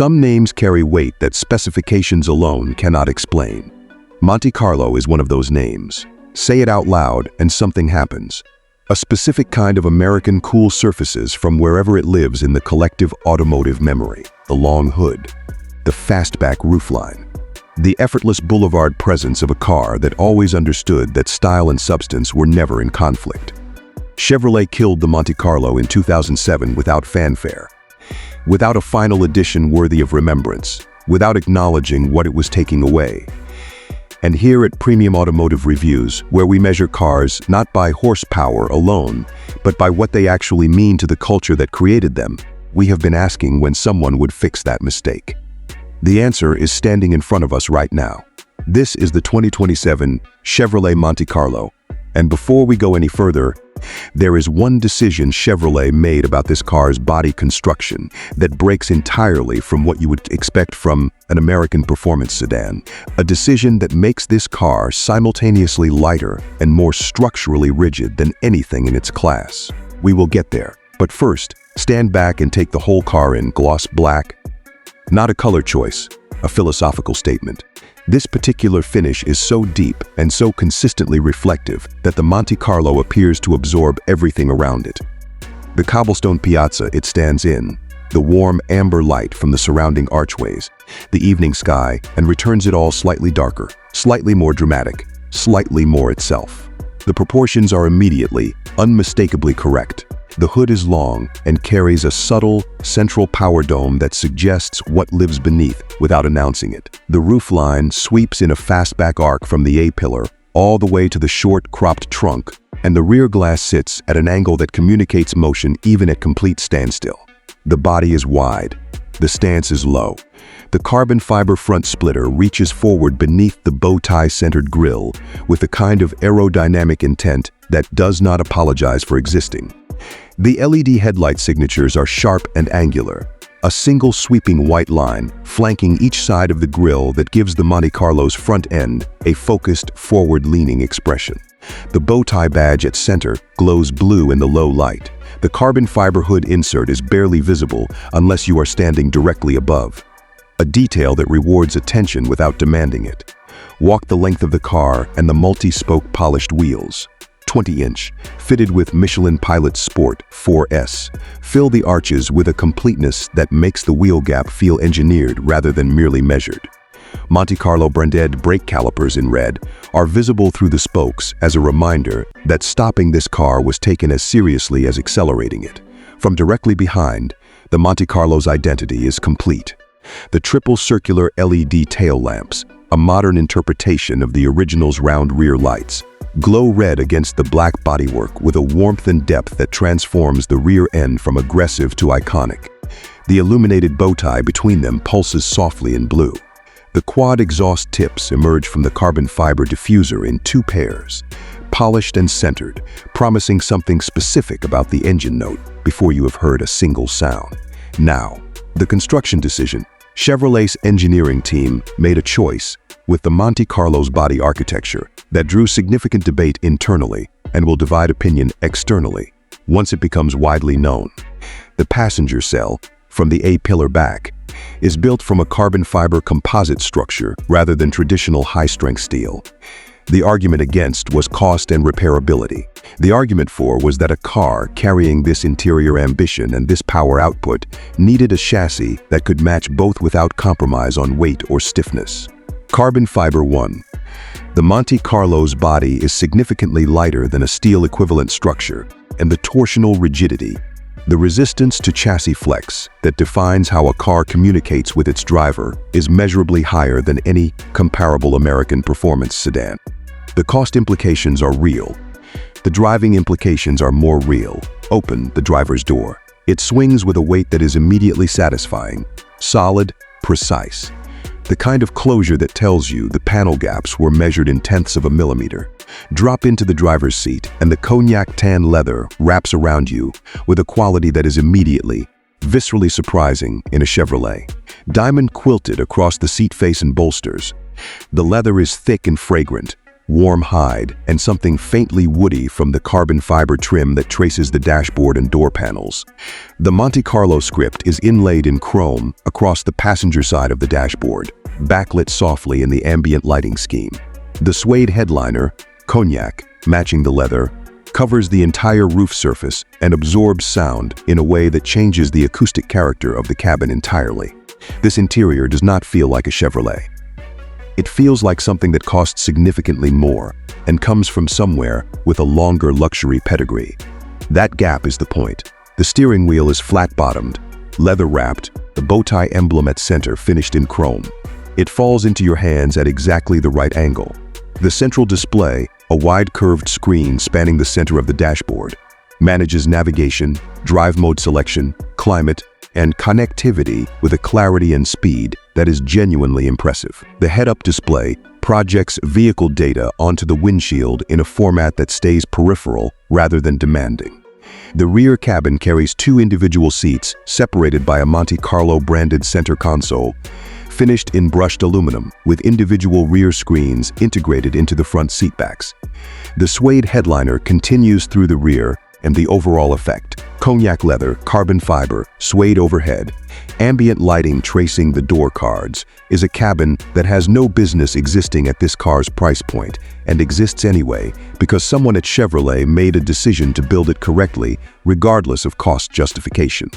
Some names carry weight that specifications alone cannot explain. Monte Carlo is one of those names. Say it out loud and something happens. A specific kind of American cool surfaces from wherever it lives in the collective automotive memory. The long hood, the fastback roofline, the effortless boulevard presence of a car that always understood that style and substance were never in conflict. Chevrolet killed the Monte Carlo in 2007 without fanfare, without a final edition worthy of remembrance, without acknowledging what it was taking away. And here at Premium Automotive Reviews, where we measure cars not by horsepower alone, but by what they actually mean to the culture that created them, we have been asking when someone would fix that mistake. The answer is standing in front of us right now. This is the 2027 Chevrolet Monte Carlo. And before we go any further, there is one decision Chevrolet made about this car's body construction that breaks entirely from what you would expect from an American performance sedan. A decision that makes this car simultaneously lighter and more structurally rigid than anything in its class. We will get there, but first, stand back and take the whole car in gloss black. Not a color choice, a philosophical statement. This particular finish is so deep and so consistently reflective that the Monte Carlo appears to absorb everything around it. The cobblestone piazza it stands in, the warm amber light from the surrounding archways, the evening sky, and returns it all slightly darker, slightly more dramatic, slightly more itself. The proportions are immediately, unmistakably correct. The hood is long and carries a subtle, central power dome that suggests what lives beneath without announcing it. The roofline sweeps in a fastback arc from the A-pillar all the way to the short, cropped trunk, and the rear glass sits at an angle that communicates motion even at complete standstill. The body is wide. The stance is low. The carbon fiber front splitter reaches forward beneath the bow tie-centered grille with a kind of aerodynamic intent that does not apologize for existing. The LED headlight signatures are sharp and angular, a single sweeping white line flanking each side of the grille that gives the Monte Carlo's front end a focused, forward-leaning expression. The bow tie badge at center glows blue in the low light. The carbon fiber hood insert is barely visible unless you are standing directly above, a detail that rewards attention without demanding it. Walk the length of the car and the multi-spoke polished wheels, 20-inch, fitted with Michelin Pilot Sport 4S, fill the arches with a completeness that makes the wheel gap feel engineered rather than merely measured. Monte Carlo-branded brake calipers in red are visible through the spokes as a reminder that stopping this car was taken as seriously as accelerating it. From directly behind, the Monte Carlo's identity is complete. The triple circular LED tail lamps, a modern interpretation of the original's round rear lights, glow red against the black bodywork with a warmth and depth that transforms the rear end from aggressive to iconic. The illuminated bow tie between them pulses softly in blue. The quad exhaust tips emerge from the carbon fiber diffuser in two pairs, polished and centered, promising something specific about the engine note before you have heard a single sound. Now, the construction decision. Chevrolet's engineering team made a choice with the Monte Carlo's body architecture that drew significant debate internally and will divide opinion externally once it becomes widely known. The passenger cell, from the A-pillar back, is built from a carbon fiber composite structure rather than traditional high-strength steel. The argument against was cost and repairability. The argument for was that a car carrying this interior ambition and this power output needed a chassis that could match both without compromise on weight or stiffness. Carbon fiber 1. The Monte Carlo's body is significantly lighter than a steel equivalent structure, and the torsional rigidity, the resistance to chassis flex that defines how a car communicates with its driver, is measurably higher than any comparable American performance sedan. The cost implications are real. The driving implications are more real. Open the driver's door. It swings with a weight that is immediately satisfying, solid, precise. The kind of closure that tells you the panel gaps were measured in tenths of a millimeter. Drop into the driver's seat and the cognac tan leather wraps around you with a quality that is immediately, viscerally surprising in a Chevrolet. Diamond-quilted across the seat face and bolsters. The leather is thick and fragrant, warm hide, and something faintly woody from the carbon fiber trim that traces the dashboard and door panels. The Monte Carlo script is inlaid in chrome across the passenger side of the dashboard, backlit softly in the ambient lighting scheme. The suede headliner, cognac, matching the leather, covers the entire roof surface and absorbs sound in a way that changes the acoustic character of the cabin entirely. This interior does not feel like a Chevrolet. It feels like something that costs significantly more and comes from somewhere with a longer luxury pedigree. That gap is the point. The steering wheel is flat-bottomed, leather-wrapped, the bow tie emblem at center finished in chrome. It falls into your hands at exactly the right angle. The central display, a wide curved screen spanning the center of the dashboard, manages navigation, drive mode selection, climate, and connectivity with a clarity and speed that is genuinely impressive. The head-up display projects vehicle data onto the windshield in a format that stays peripheral rather than demanding. The rear cabin carries two individual seats separated by a Monte Carlo-branded center console, finished in brushed aluminum with individual rear screens integrated into the front seatbacks. The suede headliner continues through the rear, and the overall effect: cognac leather, carbon fiber, suede overhead, ambient lighting tracing the door cards, is a cabin that has no business existing at this car's price point, and exists anyway because someone at Chevrolet made a decision to build it correctly, regardless of cost justification.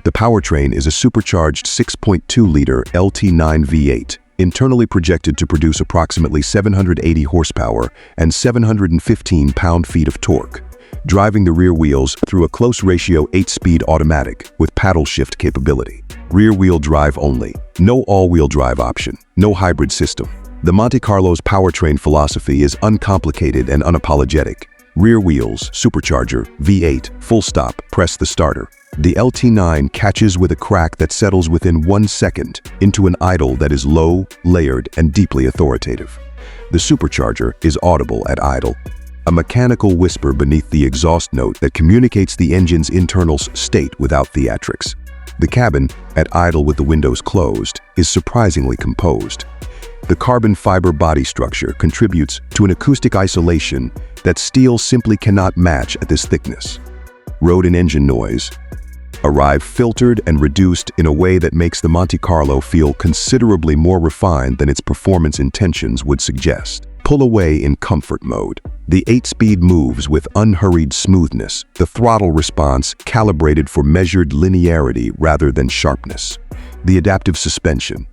The powertrain is a supercharged 6.2-liter LT9 V8, internally projected to produce approximately 780 horsepower and 715 pound-feet of torque, driving the rear wheels through a close-ratio 8-speed automatic with paddle shift capability. Rear-wheel drive only, no all-wheel drive option, no hybrid system. The Monte Carlo's powertrain philosophy is uncomplicated and unapologetic. Rear wheels, supercharger, V8, full stop, press the starter. The LT9 catches with a crack that settles within 1 second into an idle that is low, layered, and deeply authoritative. The supercharger is audible at idle, a mechanical whisper beneath the exhaust note that communicates the engine's internal state without theatrics. The cabin, at idle with the windows closed, is surprisingly composed. The carbon fiber body structure contributes to an acoustic isolation that steel simply cannot match at this thickness. Road and engine noise arrive filtered and reduced in a way that makes the Monte Carlo feel considerably more refined than its performance intentions would suggest. Pull away in comfort mode. The 8-speed moves with unhurried smoothness, the throttle response calibrated for measured linearity rather than sharpness. The adaptive suspension,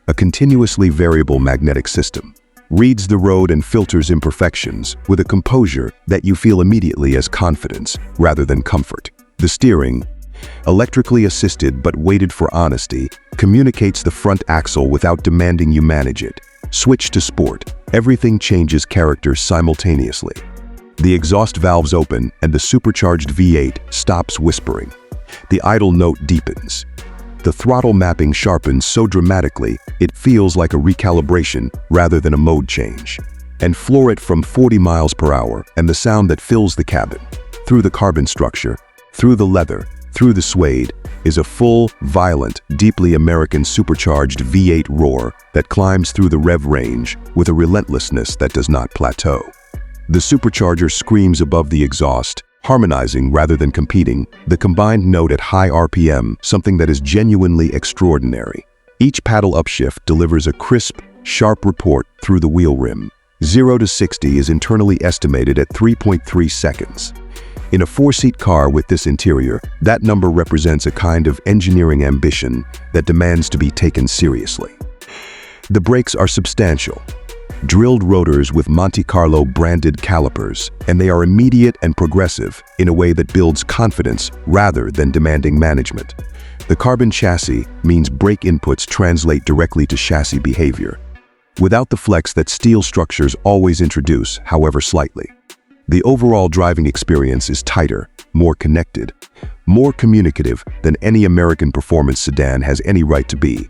a continuously variable magnetic system, reads the road and filters imperfections with a composure that you feel immediately as confidence rather than comfort. The steering, electrically assisted but weighted for honesty, communicates the front axle without demanding you manage it. Switch to sport. Everything changes character simultaneously. The exhaust valves open and the supercharged V8 stops whispering. The idle note deepens. The throttle mapping sharpens so dramatically it feels like a recalibration rather than a mode change. And floor it from 40 miles per hour and the sound that fills the cabin, through the carbon structure, through the leather, through the suede, is a full, violent, deeply American supercharged V8 roar that climbs through the rev range with a relentlessness that does not plateau. The supercharger screams above the exhaust, harmonizing rather than competing, the combined note at high RPM, something that is genuinely extraordinary. Each paddle upshift delivers a crisp, sharp report through the wheel rim. 0 to 60 is internally estimated at 3.3 seconds. In a 4-seat car with this interior, that number represents a kind of engineering ambition that demands to be taken seriously. The brakes are substantial. Drilled rotors with Monte Carlo-branded calipers, and they are immediate and progressive in a way that builds confidence rather than demanding management. The carbon chassis means brake inputs translate directly to chassis behavior, without the flex that steel structures always introduce, however slightly. The overall driving experience is tighter, more connected, more communicative than any American performance sedan has any right to be.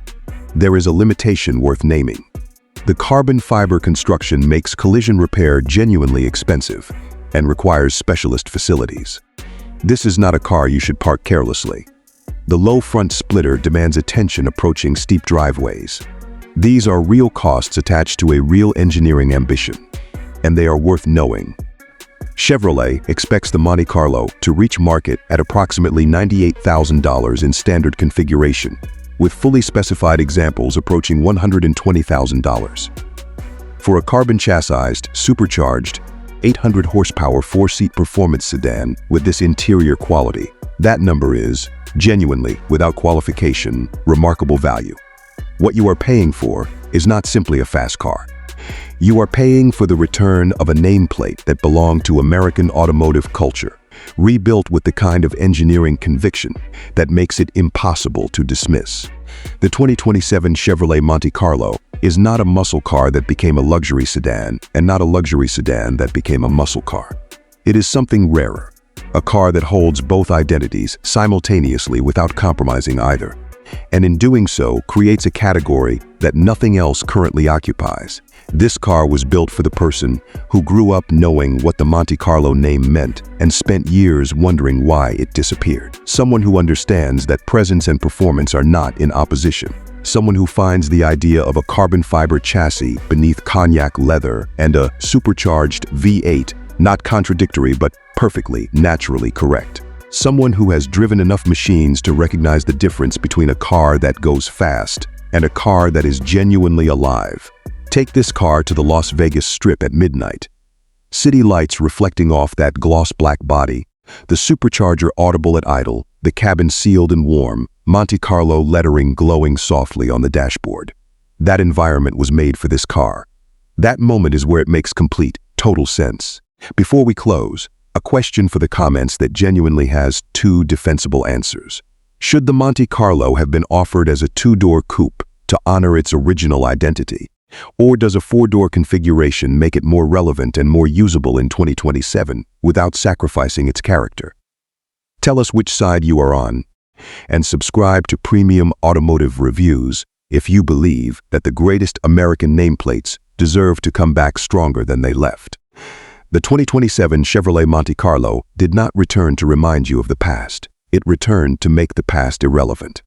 There is a limitation worth naming. The carbon fiber construction makes collision repair genuinely expensive and requires specialist facilities. This is not a car you should park carelessly. The low front splitter demands attention approaching steep driveways. These are real costs attached to a real engineering ambition. and they are worth knowing. Chevrolet expects the Monte Carlo to reach market at approximately $98,000 in standard configuration, with fully specified examples approaching $120,000. For a carbon chassis, supercharged, 800 horsepower 4-seat performance sedan with this interior quality, that number is, genuinely, without qualification, remarkable value. What you are paying for is not simply a fast car. You are paying for the return of a nameplate that belonged to American automotive culture, rebuilt with the kind of engineering conviction that makes it impossible to dismiss. The 2027 Chevrolet Monte Carlo is not a muscle car that became a luxury sedan, and not a luxury sedan that became a muscle car. It is something rarer, a car that holds both identities simultaneously without compromising either, and in doing so creates a category that nothing else currently occupies. This car was built for the person who grew up knowing what the Monte Carlo name meant and spent years wondering why it disappeared. Someone who understands that presence and performance are not in opposition. Someone who finds the idea of a carbon fiber chassis beneath cognac leather and a supercharged V8 not contradictory but perfectly, naturally correct. Someone who has driven enough machines to recognize the difference between a car that goes fast and a car that is genuinely alive. Take this car to the Las Vegas Strip at midnight. City lights reflecting off that gloss black body, the supercharger audible at idle, the cabin sealed and warm, Monte Carlo lettering glowing softly on the dashboard. That environment was made for this car. That moment is where it makes complete, total sense. Before we close, a question for the comments that genuinely has two defensible answers. Should the Monte Carlo have been offered as a two-door coupe to honor its original identity? Or does a four-door configuration make it more relevant and more usable in 2027 without sacrificing its character? Tell us which side you are on, and subscribe to Premium Automotive Reviews if you believe that the greatest American nameplates deserve to come back stronger than they left. The 2027 Chevrolet Monte Carlo did not return to remind you of the past. It returned to make the past irrelevant.